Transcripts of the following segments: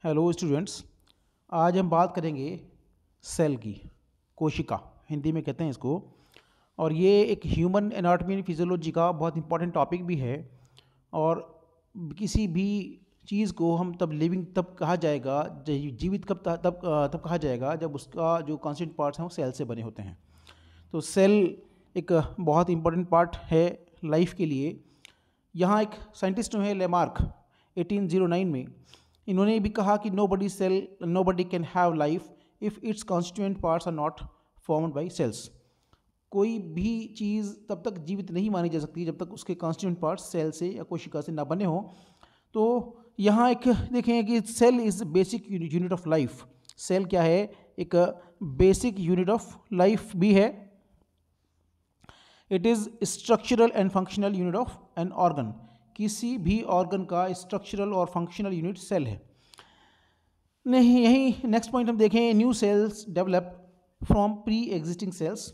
Hello students, आज हम बात करेंगे सेल की। कोशिका हिंदी में कहते हैं इसको। और ये एक ह्यूमन एनाटॉमी एंड फिजियोलॉजी का बहुत इंपॉर्टेंट टॉपिक भी है। और किसी भी चीज़ को हम तब लिविंग तब कहा जाएगा, जीवित कब तब कहा जाएगा जब उसका जो कॉन्स्टिट्यूंट पार्ट्स हैं वो सेल से बने होते हैं। तो सेल एक बहुत इंपॉर्टेंट पार्ट है लाइफ के लिए। यहाँ एक साइंटिस्ट हैं लेमार्क 1809 में, इन्होंने भी कहा कि nobody can have life if its constituent parts are not formed by cells. कोई भी चीज़ तब तक जीवित नहीं मानी जा सकती जब तक उसके कॉन्स्टिट्यूएंट पार्ट्स सेल से या कोशिका से ना बने हों। तो यहाँ एक देखें कि cell is basic unit of life. Cell क्या है? एक बेसिक यूनिट ऑफ लाइफ भी है। It is structural and functional unit of an organ. किसी भी ऑर्गन का स्ट्रक्चरल और फंक्शनल यूनिट सेल है। नहीं, यही नेक्स्ट पॉइंट हम देखें, new cells develop from pre existing cells.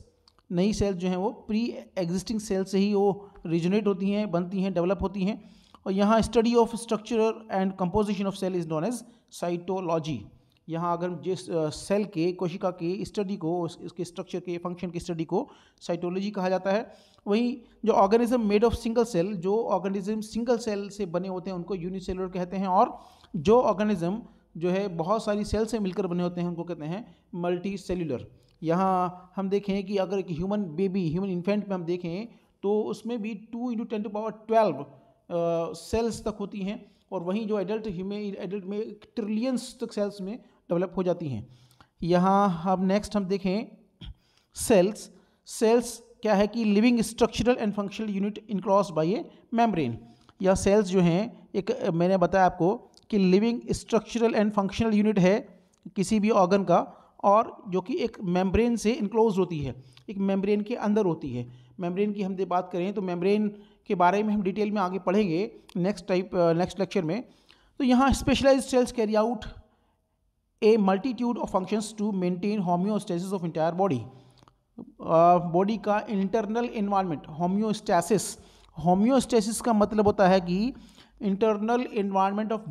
नई सेल्स जो हैं वो प्री एग्जिस्टिंग सेल से ही वो रिजोनेट होती हैं, बनती हैं, डेवलप होती हैं। और यहाँ study of structure and composition of cell is known as cytology. यहाँ अगर जिस सेल के कोशिका के स्टडी को, उसके स्ट्रक्चर के फंक्शन की स्टडी को साइटोलॉजी कहा जाता है। वहीं जो organism made of single cell, जो ऑर्गेनिज्म सिंगल सेल से बने होते हैं उनको यूनिसेलुलर कहते हैं। और जो ऑर्गेनिज्म जो है बहुत सारी सेल से मिलकर बने होते हैं उनको कहते हैं मल्टी सेल्यूलर। यहाँ हम देखें कि अगर एक ह्यूमन इन्फेंट में हम देखें तो उसमें भी 2 × 10⁻12 सेल्स तक होती हैं। और वहीं जो एडल्ट में ट्रिलियंस तक सेल्स में डेवलप हो जाती हैं। यहाँ अब नेक्स्ट हम देखें सेल्स क्या है कि living structural and functional unit enclosed bye A membrane. या सेल्स जो हैं एक, मैंने बताया आपको कि living structural and functional unit है किसी भी ऑर्गन का, और जो कि एक मेम्ब्रेन से इनक्लोज होती है, एक मेम्ब्रेन के अंदर होती है। मेम्ब्रेन की हम बात करें तो मेम्ब्रेन के बारे में हम डिटेल में आगे पढ़ेंगे नेक्स्ट लेक्चर में। तो यहाँ specialized cells carry out a multitude of functions to maintain homeostasis of entire body. Body का इंटरनल इन्वायरमेंट, होम्योस्टेसिस का मतलब होता है कि इंटरनल इन्वायरमेंट ऑफ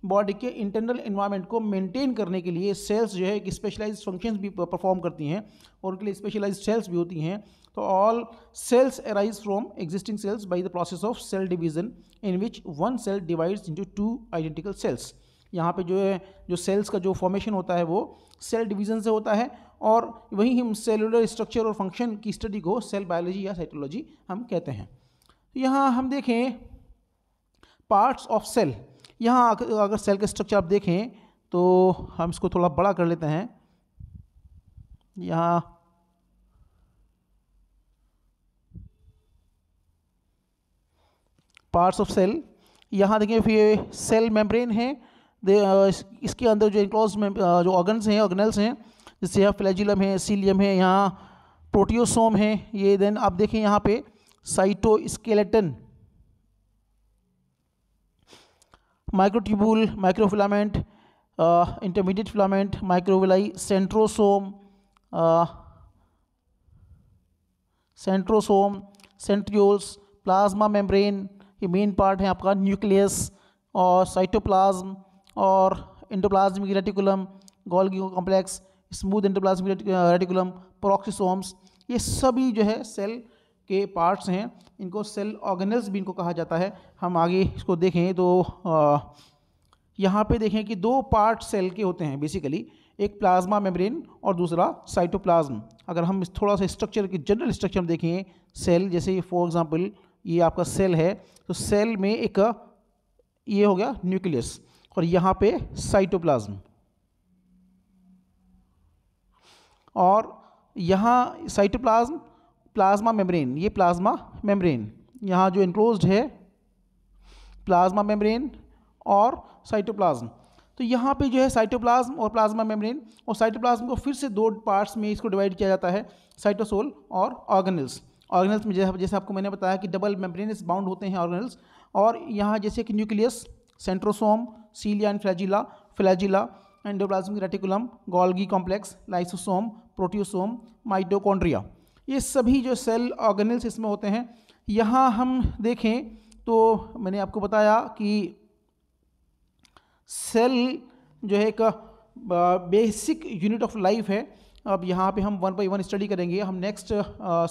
बॉडी के इंटरनल इन्वायरमेंट को मेंटेन करने के लिए सेल्स जो है एक स्पेशलाइज्ड फंक्शंस भी परफॉर्म करती हैं, और उनके लिए स्पेशलाइज्ड सेल्स भी होती हैं। तो all cells arise from existing cells by the process of cell division in which one cell divides into 2 identical cells. यहाँ पे जो है जो सेल्स का जो फॉर्मेशन होता है वो सेल डिवीज़न से होता है। और वहीं हम सेलुलर स्ट्रक्चर और फंक्शन की स्टडी को सेल बायोलॉजी या साइटोलॉजी हम कहते हैं। यहाँ हम देखें पार्ट्स ऑफ सेल। यहाँ अगर सेल का स्ट्रक्चर आप देखें तो हम इसको थोड़ा बड़ा कर लेते हैं। यहाँ पार्ट्स ऑफ सेल, यहाँ देखें फिर सेल मेम्ब्रेन है। इसके अंदर जो इनक्लोज जो ऑर्गेनल्स हैं, जैसे यहाँ फ्लैजिलम है, सीलियम है, यहाँ प्रोटियोसोम है। ये देन आप देखें यहाँ पे cytoskeleton, microtubule, microfilament, intermediate filament, microvilli, centrosome, centrioles, plasma membrane, ये मेन पार्ट है आपका, न्यूक्लियस और साइटोप्लाज्म और endoplasmic reticulum, Golgi complex, smooth endoplasmic reticulum, peroxisomes, ये सभी जो है सेल के पार्ट्स हैं। इनको सेल ऑर्गेनल्स भी इनको कहा जाता है। हम आगे इसको देखें तो यहाँ पे देखें कि 2 पार्ट सेल के होते हैं बेसिकली, एक प्लाज्मा मेम्ब्रेन और दूसरा साइटोप्लाज्म। अगर हम थोड़ा सा स्ट्रक्चर की जनरल स्ट्रक्चर देखें सेल, जैसे फॉर एग्जांपल ये आपका सेल है, तो सेल में एक ये हो गया न्यूक्लियस और यहाँ पे साइटोप्लाज्म, और यहाँ साइटोप्लाज्म, प्लाज्मा मेम्ब्रेन, ये प्लाज्मा मेम्ब्रेन यहाँ जो इनक्लोज्ड है, प्लाज्मा मेम्ब्रेन और साइटोप्लाज्म। तो यहाँ पे जो है साइटोप्लाज्म और प्लाज्मा मेम्ब्रेन, और साइटोप्लाज्म को फिर से 2 पार्ट्स में इसको डिवाइड किया जाता है, साइटोसोल और ऑर्गेनल्स। ऑर्गेनल्स में जैसे आपको मैंने बताया कि डबल मेम्ब्रेनस बाउंड होते हैं ऑर्गेनल्स। और यहाँ जैसे कि nucleus, centrosome, cilia and flagella, endoplasmic reticulum, Golgi complex, lysosome, proteasome, mitochondria, ये सभी जो सेल ऑर्गेनल्स इसमें होते हैं। यहाँ हम देखें तो मैंने आपको बताया कि सेल जो है एक बेसिक यूनिट ऑफ लाइफ है। अब यहाँ पे हम 1 by 1 स्टडी करेंगे। हम नेक्स्ट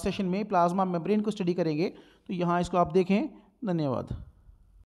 सेशन में प्लाज्मा मेम्ब्रेन को स्टडी करेंगे। तो यहाँ इसको आप देखें। धन्यवाद।